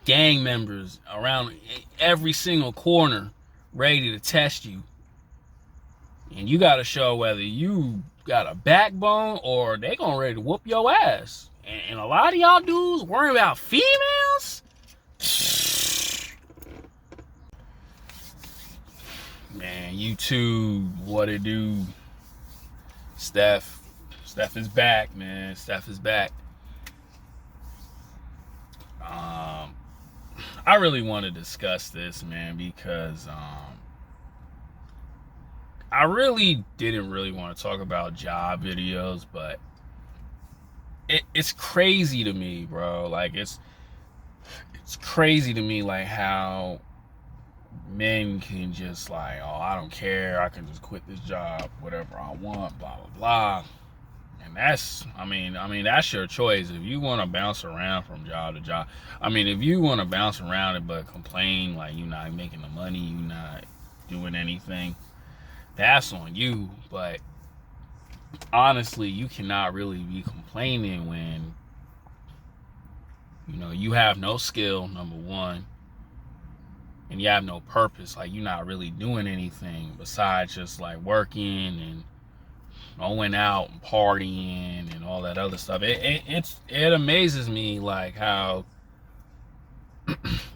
gang members around every single corner ready to test you. And you got to show whether you got a backbone or they gonna ready to whoop your ass. And a lot of y'all dudes worrying about females? Man, YouTube, what it do? Steph is back, man. Steph is back. I really want to discuss this, man, because I really didn't really want to talk about job videos, but it's crazy to me, bro. Like it's crazy to me, like how men can just like, oh, I don't care, I can just quit this job, whatever I want, blah blah blah. And that's, I mean, that's your choice. If you want to bounce around from job to job, if you want to bounce around it but complain like you're not making the money, you're not doing anything, that's on you. But honestly, you cannot really be complaining when, you have no skill, number one, and you have no purpose. Like, you're not really doing anything besides just like working and going out and partying and all that other stuff. It amazes me like how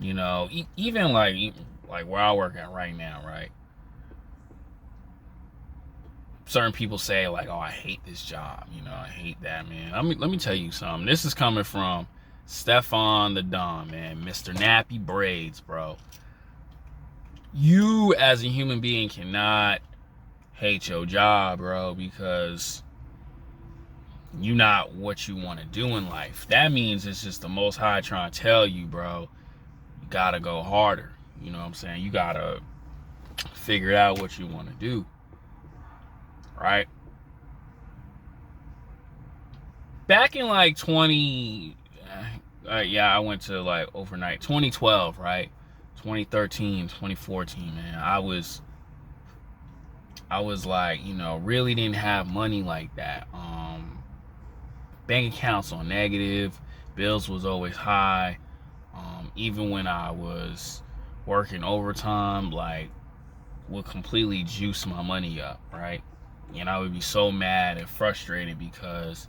even like where I work at right now, right? Certain people say like, oh, I hate this job, I hate that, man. Let me tell you something. This is coming from Stefan the Don, man, Mr. Nappy Braids, bro. You as a human being cannot hate your job, bro, because you're not what you want to do in life. That means it's just the Most High trying to tell you, bro, you gotta go harder. You know what I'm saying? You gotta figure out what you want to do, right? Back in like I went to like overnight 2012, right? 2013, 2014, man. I was like, really didn't have money like that. Bank accounts on negative, bills was always high. Even when I was working overtime, like, would completely juice my money up, right? And I would be so mad and frustrated because,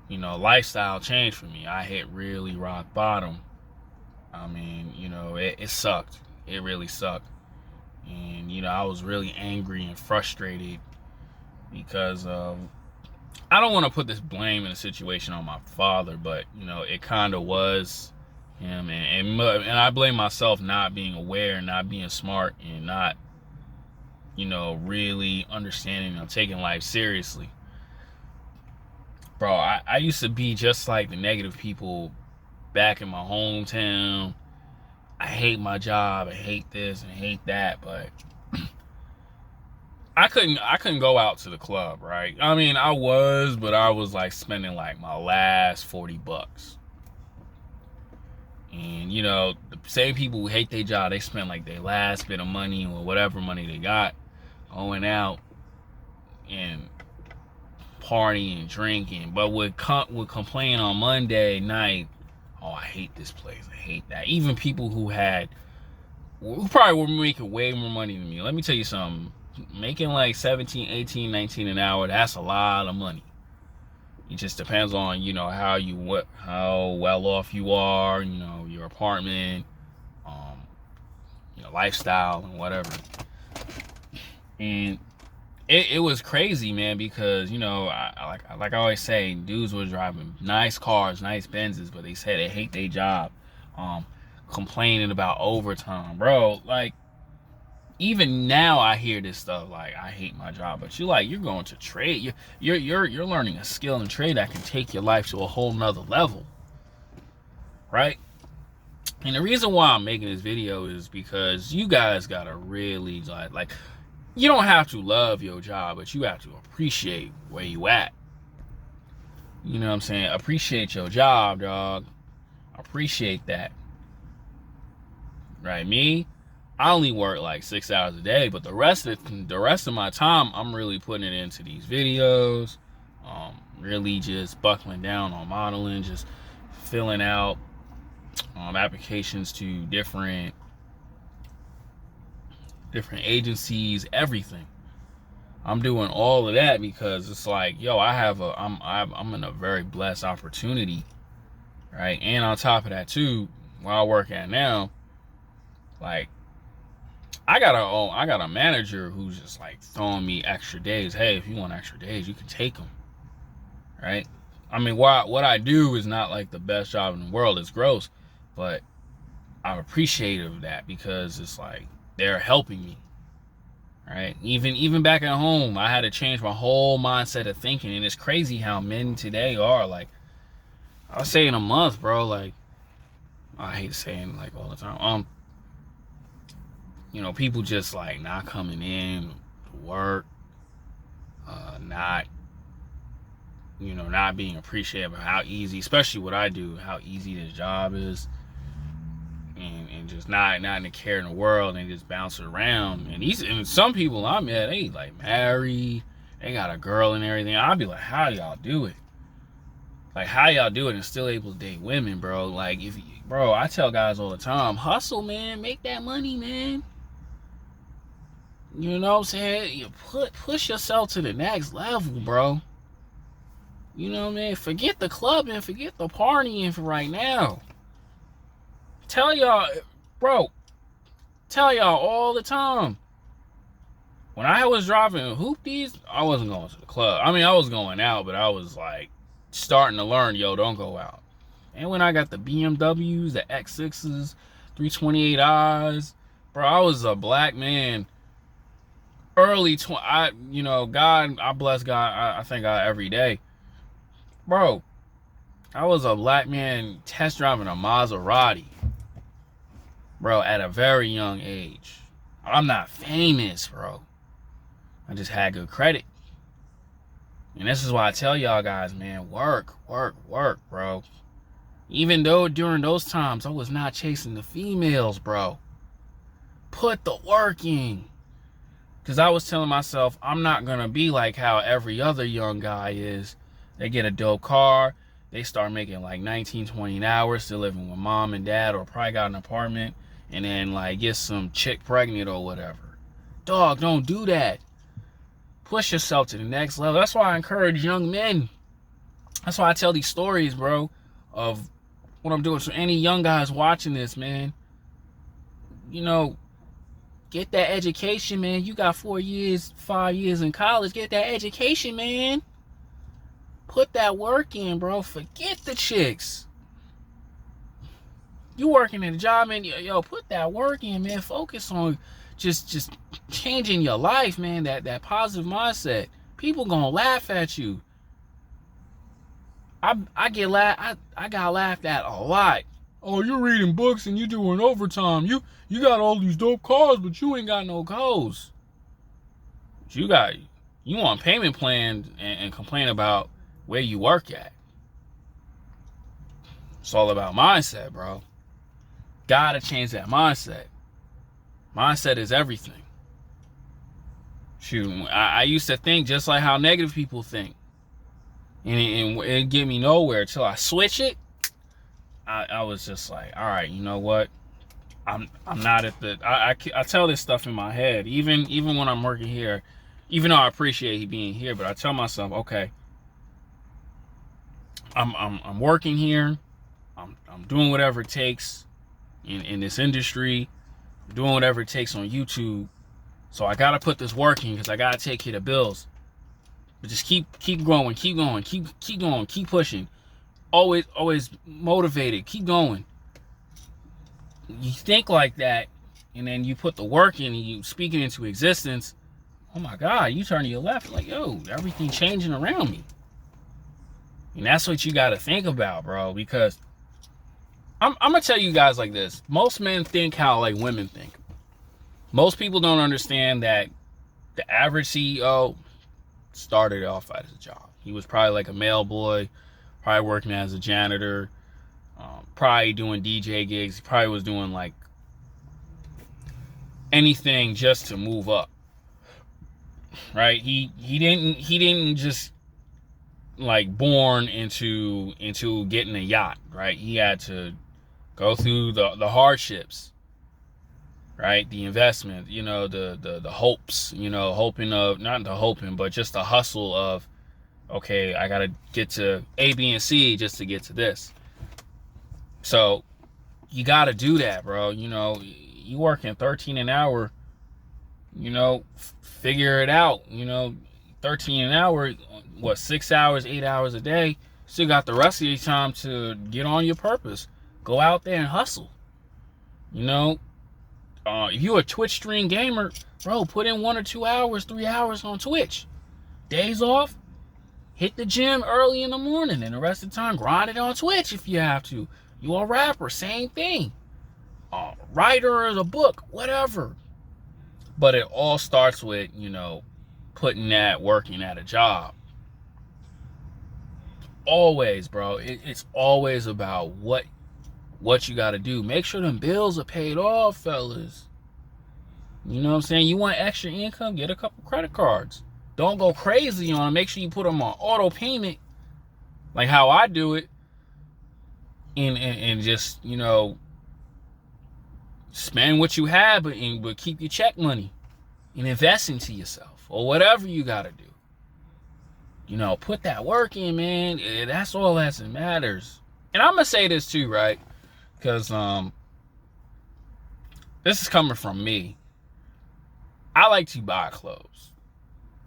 lifestyle changed for me. I hit really rock bottom. It sucked. It really sucked. And, I was really angry and frustrated because I don't want to put this blame in the situation on my father, but, it kind of was him. And I blame myself not being aware, not being smart, and not, really understanding and taking life seriously. Bro, I used to be just like the negative people back in my hometown. I hate my job, I hate this and hate that, but I couldn't go out to the club, right? I was like spending like my last $40. And the same people who hate their job, they spend like their last bit of money or whatever money they got going out and partying and drinking, but would complain on Monday night, oh, I hate this place, I hate that. Even people who probably were making way more money than me. Let me tell you something. Making like 17, 18, 19 an hour, that's a lot of money. It just depends on, how well off you are, your apartment, lifestyle and whatever. And it was crazy, man, because, like I always say, dudes were driving nice cars, nice Benzes, but they said they hate their job, complaining about overtime, bro. Like, even now I hear this stuff like, I hate my job, but you're going to trade, you're learning a skill and trade that can take your life to a whole nother level, right? And the reason why I'm making this video is because you guys gotta really like you don't have to love your job, but you have to appreciate where you at. You know what I'm saying? Appreciate your job, dog. Appreciate that. Right? Me, I only work like 6 hours a day, but the rest of my time, I'm really putting it into these videos. Really just buckling down on modeling, just filling out applications to different agencies, everything. I'm doing all of that because it's like, yo, I'm in a very blessed opportunity, right? And on top of that too, where I work at now, like I got a manager who's just like throwing me extra days. Hey, if you want extra days, you can take them, right? I mean, what I do is not like the best job in the world. It's gross, but I'm appreciative of that because it's like they're helping me, right? Even back at home, I had to change my whole mindset of thinking, and it's crazy how men today are. Like, I'll say in a month, bro. Like, I hate saying like all the time. People just like not coming in to work, not not being appreciative of how easy, especially what I do, how easy this job is, and just not in the care in the world, and just bounce around. And some people I met, they like married, they got a girl and everything. I'll be like, how y'all do it? Like, how y'all do it and still able to date women, bro? Like, bro, I tell guys all the time, hustle, man, make that money, man. You know what I'm saying? You push yourself to the next level, bro. You know what I mean? Forget the clubbing, forget the partying for right now. Tell y'all all the time. When I was driving hoopties, I wasn't going to the club. I mean, I was going out, but I was like starting to learn, yo, don't go out. And when I got the BMWs, the X6s, 328i's, bro, I was a black man. God, I bless God. I thank God every day. Bro, I was a black man test driving a Maserati, bro, at a very young age. I'm not famous, bro. I just had good credit. And this is why I tell y'all guys, man, work, bro. Even though during those times I was not chasing the females, bro. Put the work in. Because I was telling myself, I'm not going to be like how every other young guy is. They get a dope car. They start making like 19, 20 an hour, still living with mom and dad, or probably got an apartment, and then like get some chick pregnant or whatever. Dog, don't do that. Push yourself to the next level. That's why I encourage young men. That's why I tell these stories, bro, of what I'm doing. So any young guys watching this, man, get that education, man. You got 5 years in college. Get that education, man. Put that work in, bro. Forget the chicks. You working in a job, man. Yo, put that work in, man. Focus on just changing your life, man. That positive mindset. People gonna laugh at you. I got laughed at a lot. Oh, you're reading books and you doing overtime. You got all these dope cars, but you ain't got no goals. You want payment plans and complain about where you work at. It's all about mindset, bro. Gotta change that mindset. Mindset is everything. Shoot, I used to think just like how negative people think. And it get me nowhere till I switch it. I was just like, all right, you know what? I'm not at the. I tell this stuff in my head, even when I'm working here, even though I appreciate he being here, but I tell myself, okay, I'm working here, I'm doing whatever it takes in this industry, I'm doing whatever it takes on YouTube, so I gotta put this work in because I gotta take care of the bills. But just keep going, keep going, keep pushing. Always motivated, keep going. You think like that, and then you put the work in and you speak it into existence. Oh my God, you turn to your left, like, yo, everything changing around me. And that's what you got to think about, bro, because I'm going to tell you guys like this. Most men think how like women think. Most people don't understand that the average CEO started off as a job. He was probably like a mail boy, probably working as a janitor, probably doing DJ gigs. He probably was doing like anything just to move up, right? He didn't just like born into getting a yacht, right? He had to Go through the hardships, right? The investment, the hopes, hoping of, not the hoping, but just the hustle of, okay, I got to get to A, B, and C just to get to this. So you got to do that, bro. You working 13 an hour, figure it out. 13 an hour, what, 6 hours, 8 hours a day. Still got the rest of your time to get on your purpose. Go out there and hustle. If you're a Twitch stream gamer, bro, put in 1 or 2 hours, 3 hours on Twitch. Days off, hit the gym early in the morning, and the rest of the time, grind it on Twitch if you have to. You a rapper, same thing. Writer of a book, whatever. But it all starts with, putting that, working at a job. Always, bro. It's always about what you got to do. Make sure them bills are paid off, fellas. You know what I'm saying? You want extra income? Get a couple credit cards. Don't go crazy on them. Make sure you put them on auto payment, like how I do it. And just, spend what you have, but keep your check money and invest into yourself or whatever you got to do. Put that work in, man. That's all that matters. And I'm going to say this too, right? Because this is coming from me. I like to buy clothes,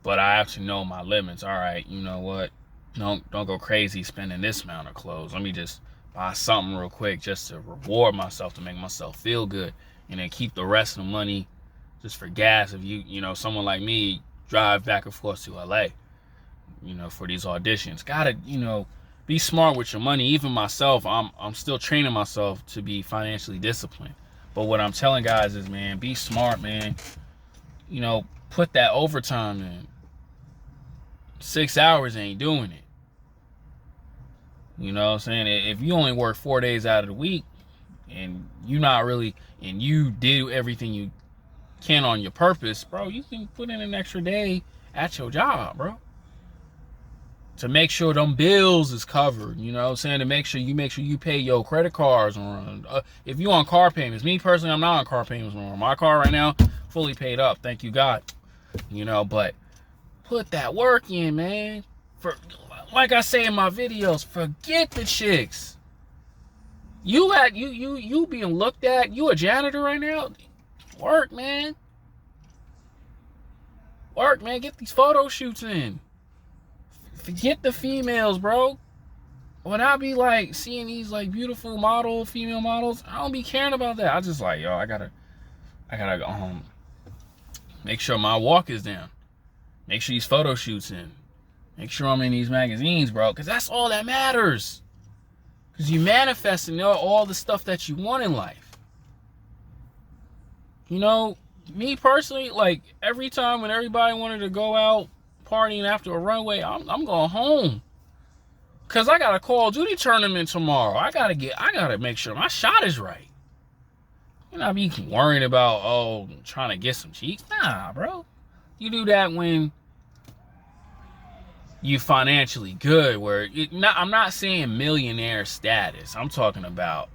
but I have to know my limits. All right, you know what? Don't go crazy spending this amount of clothes. Let me just buy something real quick just to reward myself, to make myself feel good, and then keep the rest of the money just for gas. If someone like me drive back and forth to LA, for these auditions, gotta, be smart with your money. Even myself, I'm still training myself to be financially disciplined. But what I'm telling guys is, man, be smart, man. Put that overtime in. 6 hours ain't doing it. You know what I'm saying? If you only work 4 days out of the week and you do everything you can on your purpose, bro, you can put in an extra day at your job, bro. To make sure them bills is covered, you know what I'm saying? To make sure you pay your credit cards on. If you on car payments, me personally, I'm not on car payments anymore. My car right now, fully paid up, thank you God. But put that work in, man. Like I say in my videos, forget the chicks. You being looked at. You a janitor right now? Work, man. Work, man. Get these photo shoots in. Forget the females, bro. When I be like seeing these like beautiful female models, I don't be caring about that. I just like, yo, I gotta make sure my walk is down. Make sure these photo shoots in. Make sure I'm in these magazines, bro. Because that's all that matters. Because you manifesting all the stuff that you want in life. Me personally, like every time when everybody wanted to go out partying after a runway, I'm going home. Because I got a Call of Duty tournament tomorrow. I gotta make sure my shot is right. You're not be worrying about, trying to get some cheeks. Nah, bro. You do that when you financially good, I'm not saying millionaire status. I'm talking about,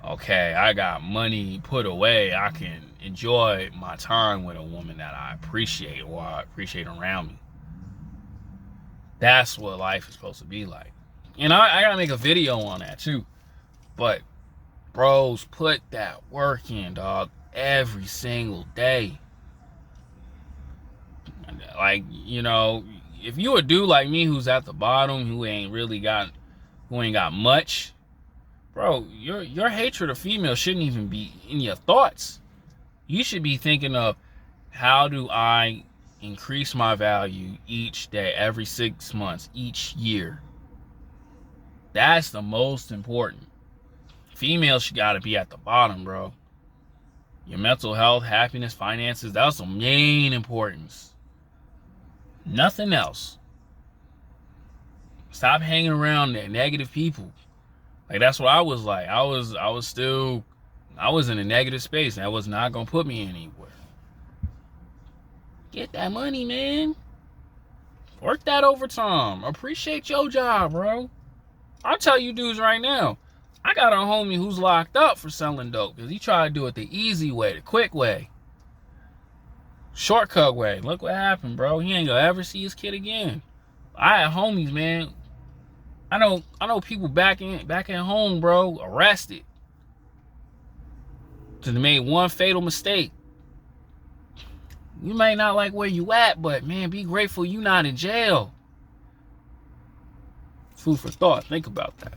okay, I got money put away. I can enjoy my time with a woman that I appreciate or I appreciate around me. That's what life is supposed to be like. And I gotta make a video on that too. But bros, put that work in, dog, every single day. Like, if you a dude like me who's at the bottom, who ain't got much, bro, your hatred of females shouldn't even be in your thoughts. You should be thinking of, how do I increase my value each day, every 6 months, each year? That's the most important. Females should gotta be at the bottom, bro. Your mental health, happiness, finances, that's the main importance. Nothing else. Stop hanging around negative people. Like, that's what I was like. I was in a negative space, and that was not gonna put me anywhere. Get that money, man. Work that overtime. Appreciate your job, bro. I'll tell you dudes right now, I got a homie who's locked up for selling dope because he tried to do it the easy way, the quick way, shortcut way. Look what happened, bro. He ain't gonna ever see his kid again. I had homies, man. I know people back at home, bro, arrested. Because they made one fatal mistake. You may not like where you at, but man, be grateful you not in jail. Food for thought. Think about that.